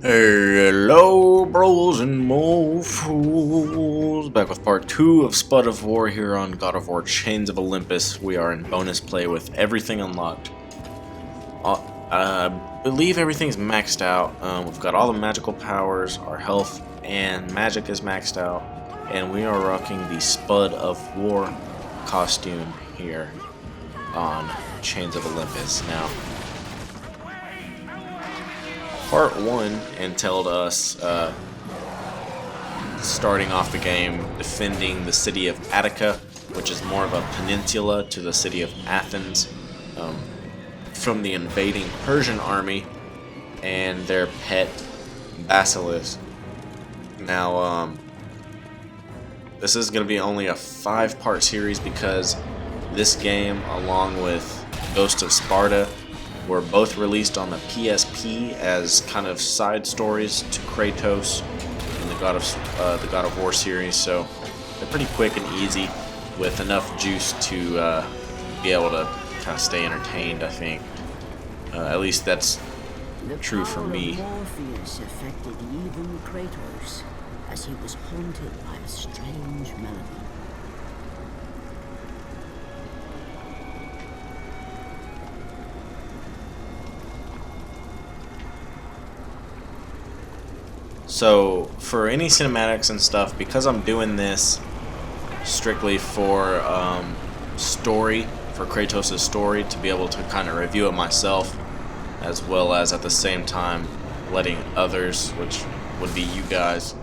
Hello, bros and moles! Back with part 2 of Spud of War here on God of War Chains of Olympus. We are in bonus play with everything unlocked. I believe everything's maxed out. We've got all the magical powers, our health and magic is maxed out, and we are rocking the Spud of War costume here on Chains of Olympus. Now, Part 1 entailed us starting off the game defending the city of Attica, which is more of a peninsula to the city of Athens, from the invading Persian army and their pet basilisk. Now, this is going to be only a 5-part series because this game, along with Ghost of Sparta, were both released on the PSP as kind of side stories to Kratos in the God of War series. So they're pretty quick and easy, with enough juice to be able to kind of stay entertained. I think, at least that's true for me. Morpheus affected even Kratos, as he was haunted by a strange melody. So for any cinematics and stuff, because I'm doing this strictly for story, for Kratos' story, to be able to kind of review it myself, as well as at the same time letting others, which would be you guys,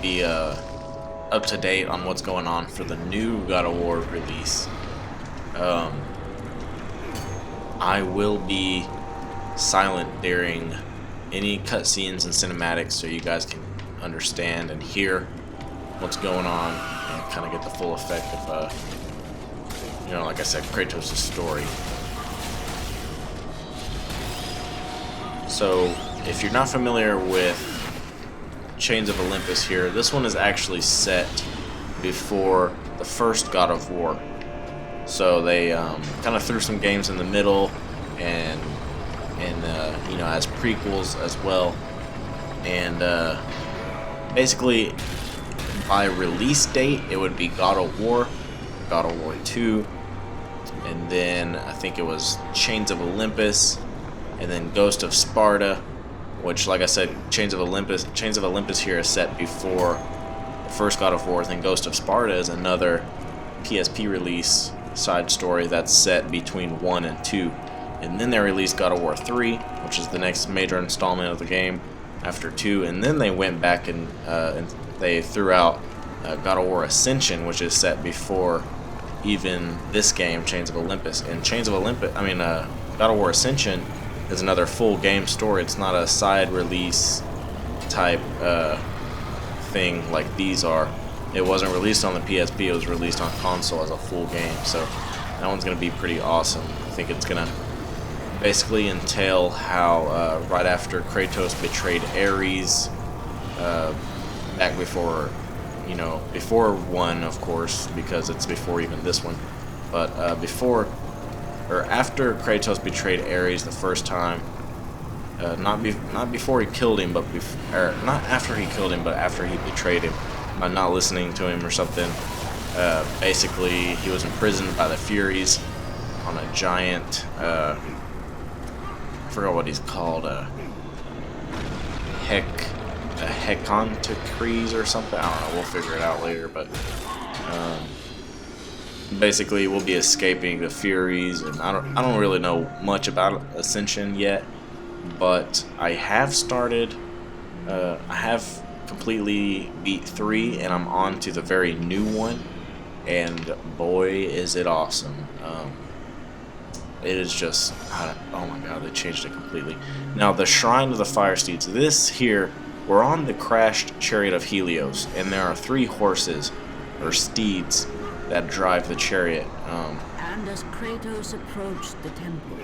be up to date on what's going on for the new God of War release. I will be silent during any cutscenes and cinematics so you guys can understand and hear what's going on and kind of get the full effect of, like I said, Kratos' story. So, if you're not familiar with Chains of Olympus here, this one is actually set before the first God of War. So they kind of threw some games in the middle and as prequels as well, and basically by release date it would be God of War 2, and then I think it was Chains of Olympus, and then Ghost of Sparta, which, like I said, Chains of Olympus here is set before the first God of War. Then Ghost of Sparta is another PSP release side story that's set between 1 and 2. And then they released God of War 3, which is the next major installment of the game after 2. And then they went back and they threw out God of War Ascension, which is set before even this game, Chains of Olympus. And God of War Ascension is another full game story. It's not a side release type thing like these are. It wasn't released on the PSP, it was released on console as a full game. So that one's going to be pretty awesome. I think it's going to basically entail how right after Kratos betrayed Ares, back before 1, of course, because it's before even this one, but after Kratos betrayed Ares the first time, not before he killed him, but not after he killed him, but after he betrayed him by not listening to him or something. Basically, he was imprisoned by the Furies on a giant, I forgot what he's called, a heconticres or something. I don't know, we'll figure it out later, but basically we'll be escaping the Furies, and I don't really know much about Ascension yet, but I have started, I have completely beat 3, and I'm on to the very new one, and boy is it awesome. It is just, oh my god, they changed it completely. Now, the Shrine of the Fire Steeds. This here, we're on the crashed chariot of Helios, and there are 3 horses, or steeds, that drive the chariot. And as Kratos approached the temple,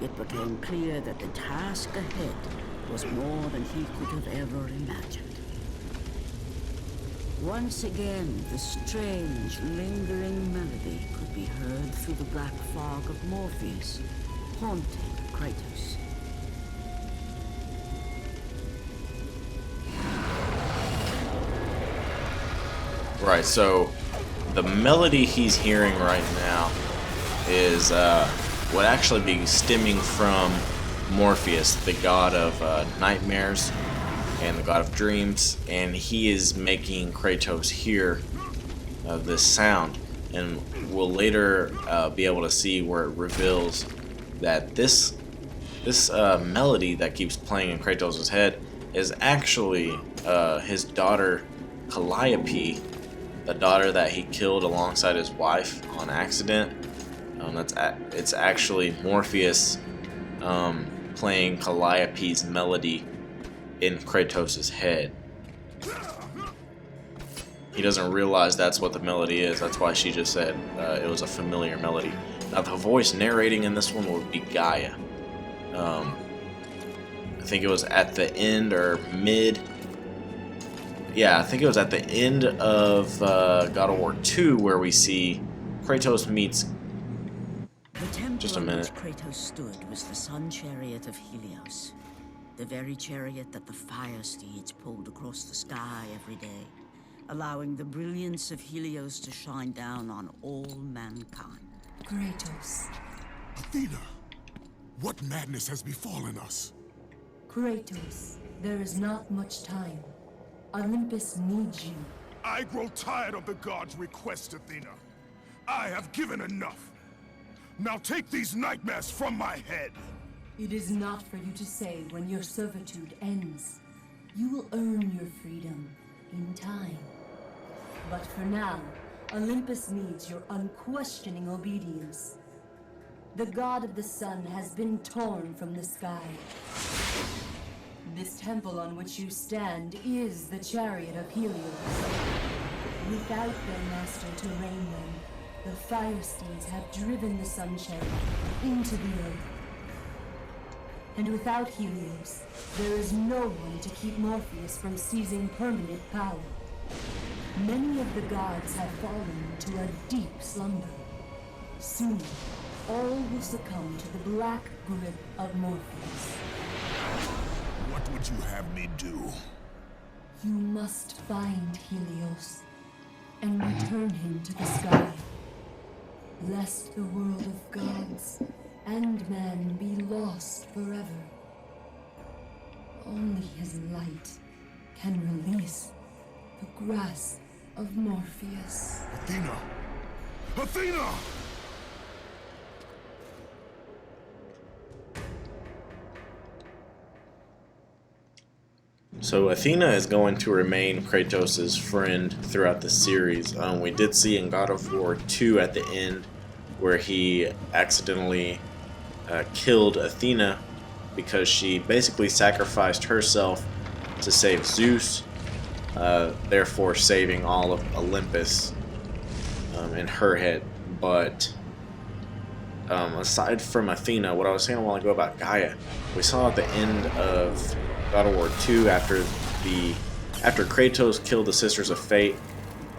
it became clear that the task ahead was more than he could have ever imagined. Once again, the strange, lingering melody could be heard. the black fog of Morpheus, haunting Kratos. Right, so the melody he's hearing right now is would actually be stemming from Morpheus, the god of nightmares and the god of dreams, and he is making Kratos hear this sound, and we'll later be able to see where it reveals that this melody that keeps playing in Kratos' head is actually his daughter Calliope, the daughter that he killed alongside his wife on accident. It's actually Morpheus playing Calliope's melody in Kratos' head. He doesn't realize that's what the melody is. That's why she just said it was a familiar melody. Now the voice narrating in this one would be Gaia. I think it was at the end or mid. Yeah, I think it was at the end of God of War 2 where we see Kratos meets. The temple Just a on minute. which Kratos stood was the sun chariot of Helios, the very chariot that the fire steeds pulled across the sky every day, allowing the brilliance of Helios to shine down on all mankind. Kratos. Athena, what madness has befallen us? Kratos, there is not much time. Olympus needs you. I grow tired of the gods' requests, Athena. I have given enough. Now take these nightmares from my head. It is not for you to say when your servitude ends. You will earn your freedom in time. But for now, Olympus needs your unquestioning obedience. The god of the sun has been torn from the sky. This temple on which you stand is the chariot of Helios. Without their master to reign them, the fire steeds have driven the sun chariot into the earth. And without Helios, there is no one to keep Morpheus from seizing permanent power. Many of the gods have fallen to a deep slumber. Soon, all will succumb to the black grip of Morpheus. What would you have me do? You must find Helios and return him to the sky, lest the world of gods and man be lost forever. Only his light can release the grasp of Morpheus. Athena! Athena! So Athena is going to remain Kratos' friend throughout the series. We did see in God of War 2 at the end where he accidentally killed Athena because she basically sacrificed herself to save Zeus, therefore saving all of Olympus in her head. But aside from Athena, what I was saying a while ago about Gaia, we saw at the end of God of War 2 after Kratos killed the Sisters of Fate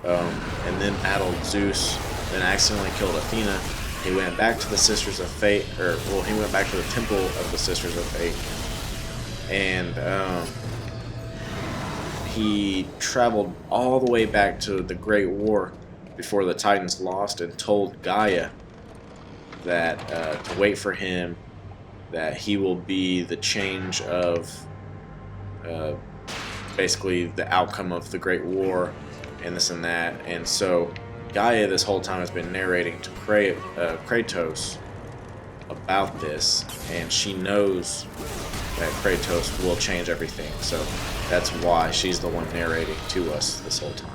and then battled Zeus and accidentally killed Athena, he went back to the Sisters of Fate, he went back to the Temple of the Sisters of Fate, and he traveled all the way back to the Great War before the Titans lost and told Gaia that to wait for him, that he will be the change of basically the outcome of the Great War and this and that. And so Gaia this whole time has been narrating to Kratos about this, and she knows that Kratos will change everything, so that's why she's the one narrating to us this whole time.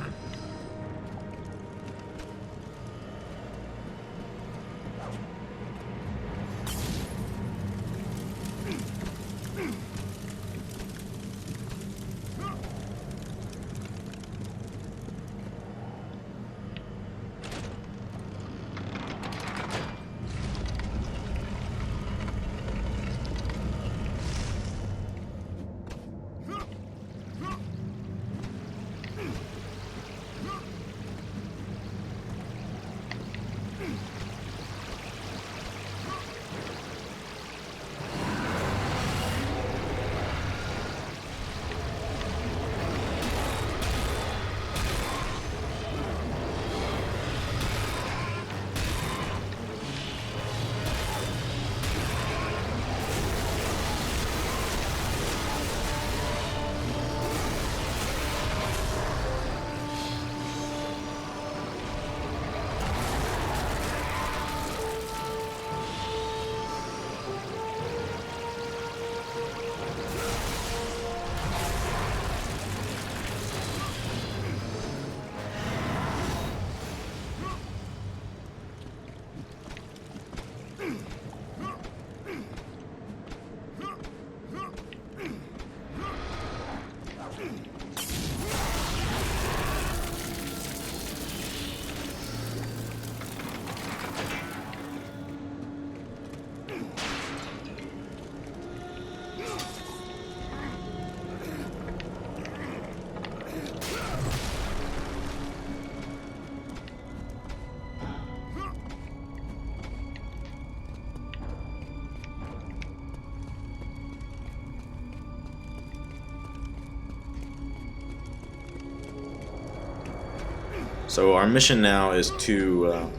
So our mission now is to,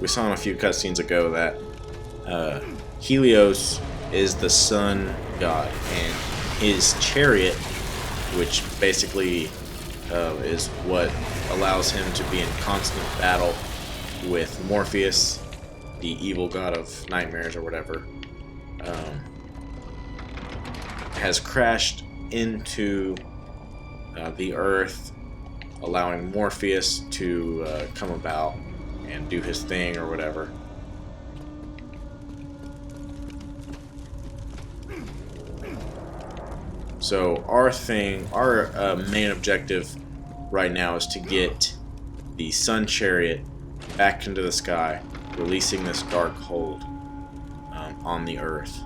we saw in a few cutscenes ago that Helios is the sun god, and his chariot, which basically is what allows him to be in constant battle with Morpheus, the evil god of nightmares or whatever, has crashed into the earth, allowing Morpheus to come about and do his thing or whatever. So our main objective right now is to get the Sun Chariot back into the sky, releasing this dark hold on the Earth.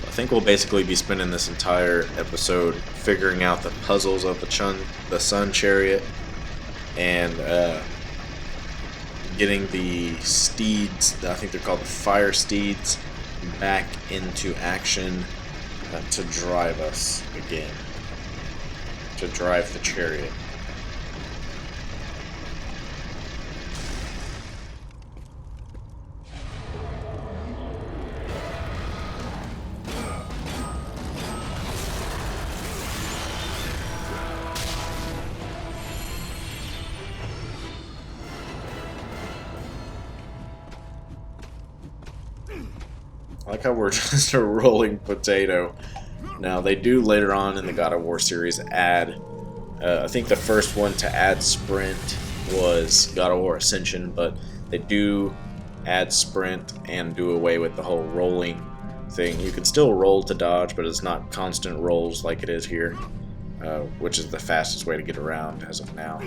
I think we'll basically be spending this entire episode figuring out the puzzles of the Sun Chariot and getting the steeds, I think they're called the Fire Steeds, back into action to drive us again, to drive the chariot. I like how we're just a rolling potato. Now, they do later on in the God of War series add, I think the first one to add sprint was God of War Ascension, but they do add sprint and do away with the whole rolling thing. You can still roll to dodge, but it's not constant rolls like it is here, which is the fastest way to get around as of now.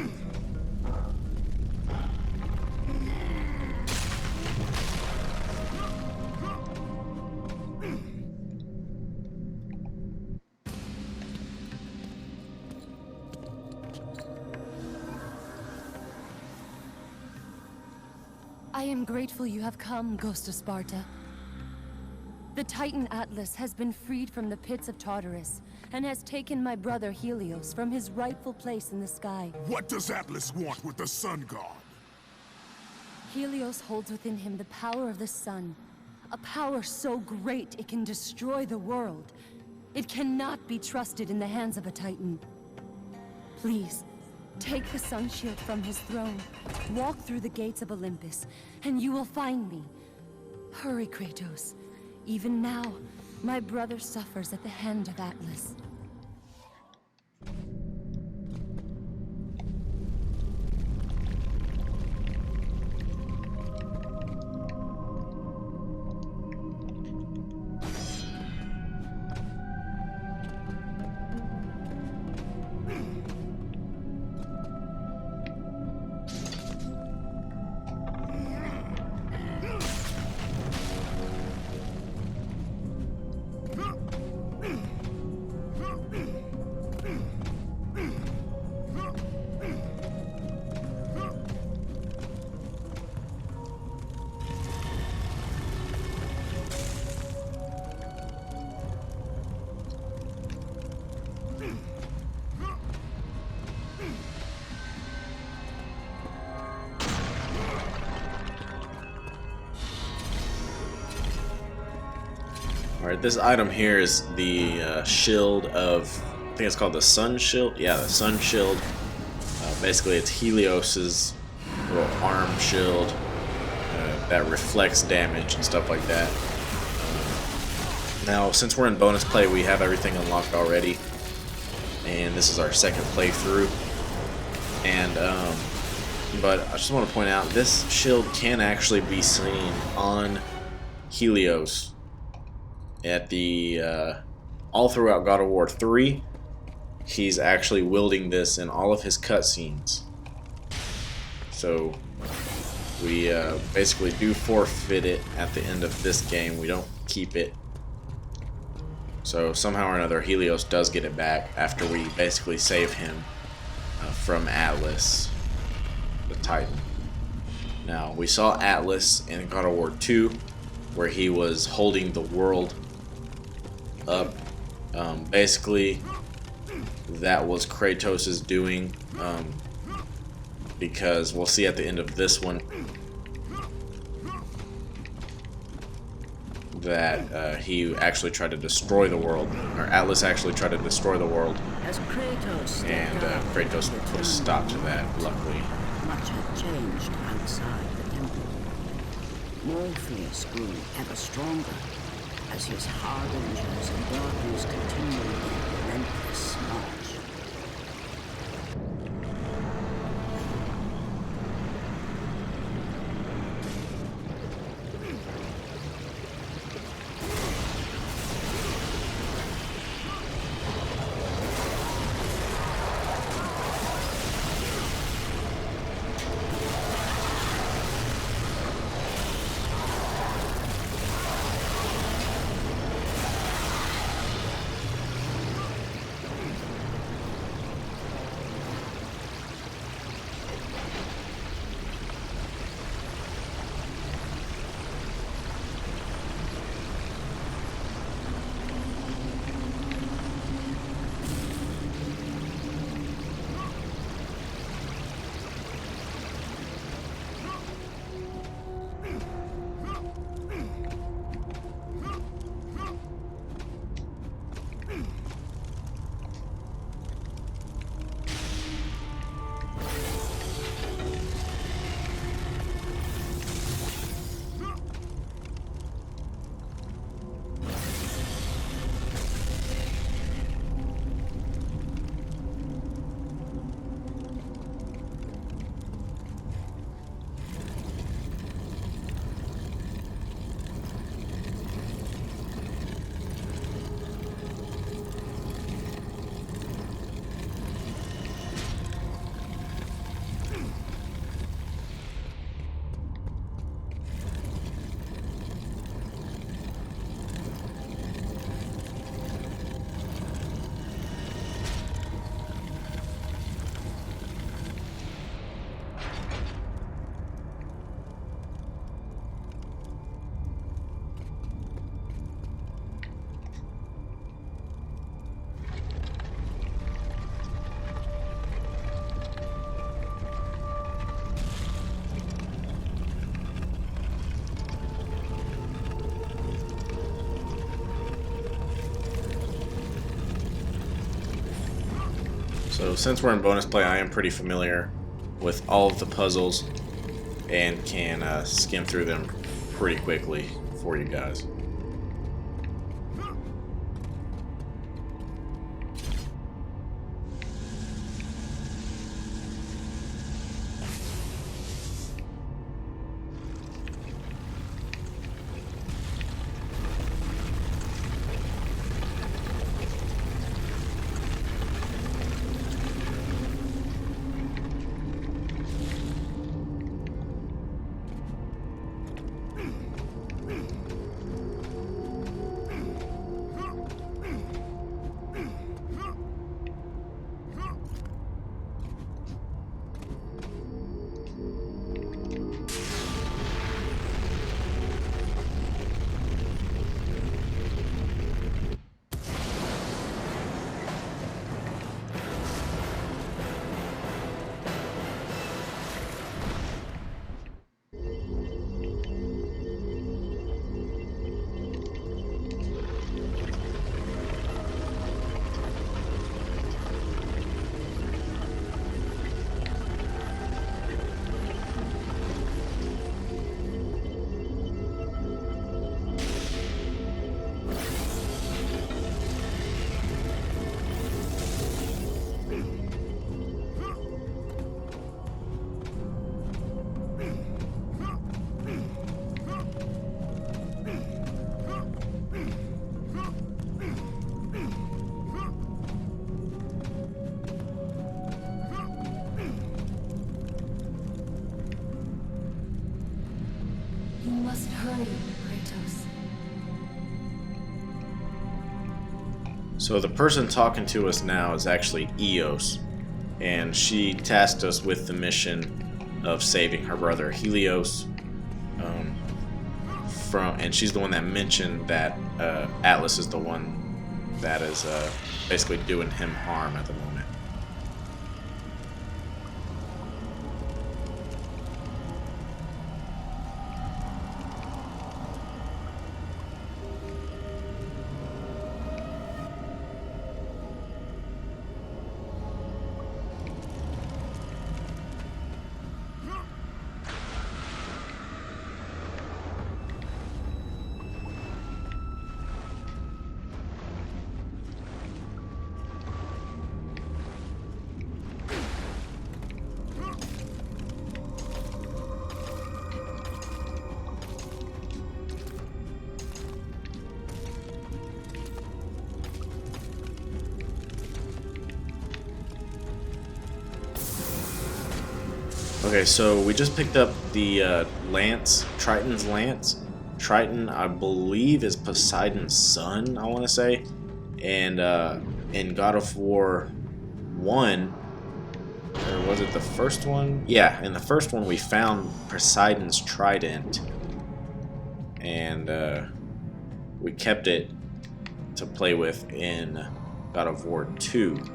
I am grateful you have come, Ghost of Sparta. The Titan Atlas has been freed from the pits of Tartarus, and has taken my brother Helios from his rightful place in the sky. What does Atlas want with the Sun God? Helios holds within him the power of the sun, a power so great it can destroy the world. It cannot be trusted in the hands of a Titan. Please, take the sun shield from his throne, walk through the gates of Olympus, and you will find me. Hurry, Kratos. Even now, my brother suffers at the hand of Atlas. Alright, this item here is the shield of, I think it's called the Sun Shield. Yeah, the Sun Shield. Basically, it's Helios's little arm shield that reflects damage and stuff like that. Now, since we're in bonus play, we have everything unlocked already, and this is our second playthrough. And but I just want to point out, this shield can actually be seen on Helios at the all throughout God of War 3. He's actually wielding this in all of his cutscenes. So we basically do forfeit it at the end of this game. We don't keep it. So somehow or another, Helios does get it back after we basically save him from Atlas, the Titan. Now, we saw Atlas in God of War 2, where he was holding the world up. Basically, that was Kratos' doing, because we'll see at the end of this one that he actually tried to destroy the world, or Atlas actually tried to destroy the world, As Kratos and Kratos put a stop to that, luckily. much had changed outside the temple. Morpheus grew ever stronger as his harbingers and darkness continued their relentless march. So since we're in bonus play, I am pretty familiar with all of the puzzles and can skim through them pretty quickly for you guys. So the person talking to us now is actually Eos, and she tasked us with the mission of saving her brother Helios. And she's the one that mentioned that Atlas is the one that is basically doing him harm at the moment. Okay, so we just picked up the lance, Triton's lance. Triton, I believe, is Poseidon's son, I want to say. And in God of War 1, or was it the first one? Yeah, in the first one we found Poseidon's trident. And we kept it to play with in God of War 2.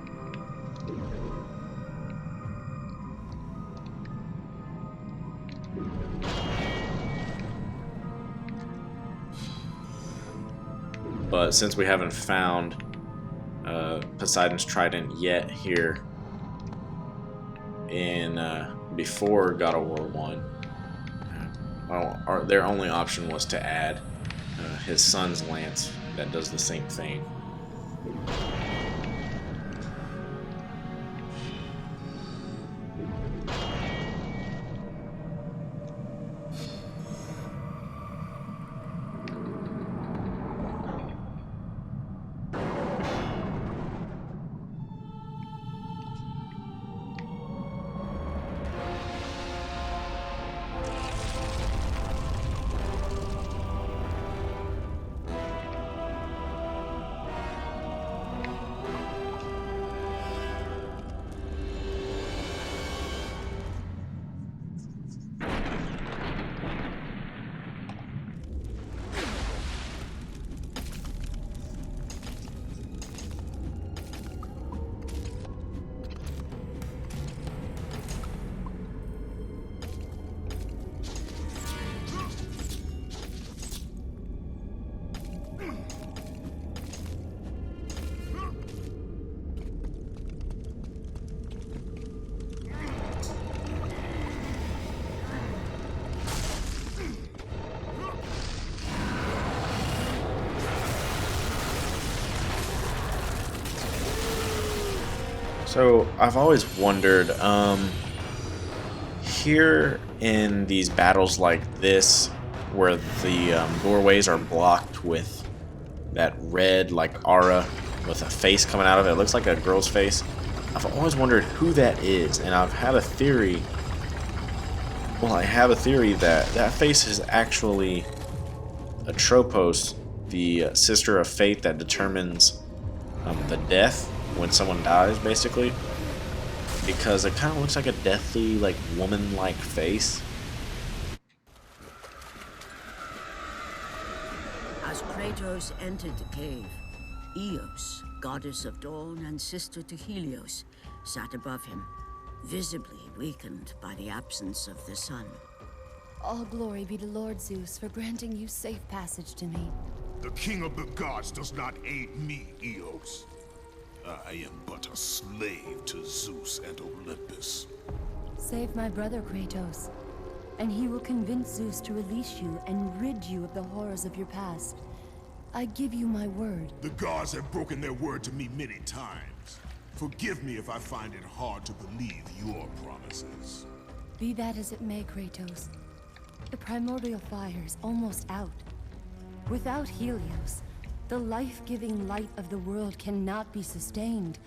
But since we haven't found Poseidon's trident yet here in before God of War 1, their only option was to add his son's lance that does the same thing. So I've always wondered, here in these battles like this, where the doorways are blocked with that red like aura with a face coming out of it, it looks like a girl's face. I've always wondered who that is, and I've had a theory. Well, I have a theory that that face is actually Atropos, the sister of fate that determines the death when someone dies, basically, because it kind of looks like a deathly, like woman-like face. As Kratos entered the cave, Eos, goddess of dawn and sister to Helios, sat above him, visibly weakened by the absence of the sun. All glory be to Lord Zeus for granting you safe passage to me. The king of the gods does not aid me, Eos. I am but a slave to Zeus and Olympus. Save my brother Kratos, and he will convince Zeus to release you and rid you of the horrors of your past. I give you my word. The gods have broken their word to me many times. Forgive me if I find it hard to believe your promises. Be that as it may, Kratos. The primordial fire is almost out. Without Helios, the life-giving light of the world cannot be sustained.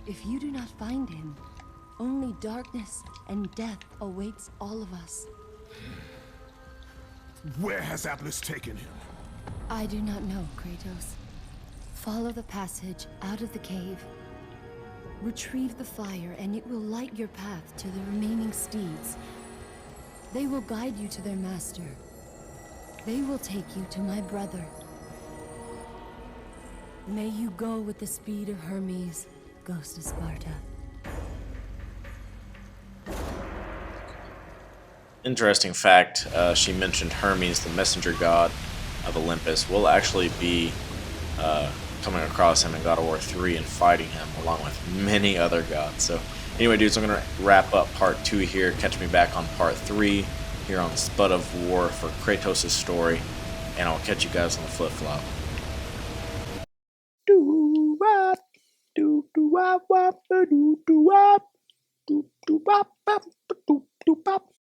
If you do not find him, only darkness and death awaits all of us. Where has Atlas taken him? I do not know, Kratos. Follow the passage out of the cave. Retrieve the fire, and it will light your path to the remaining steeds. They will guide you to their master. They will take you to my brother. May you go with the speed of Hermes, Ghost of Sparta. Interesting fact, she mentioned Hermes, the messenger god of Olympus, will actually be coming across him in God of War 3 and fighting him along with many other gods. So anyway, dudes, I'm going to wrap up part 2 here. Catch me back on part 3 here on Spud of War for Kratos' story, and I'll catch you guys on the flip-flop. Do-wop, do-do-wop-wop, do-do-wop, do-do-wop-wop, do-do-wop.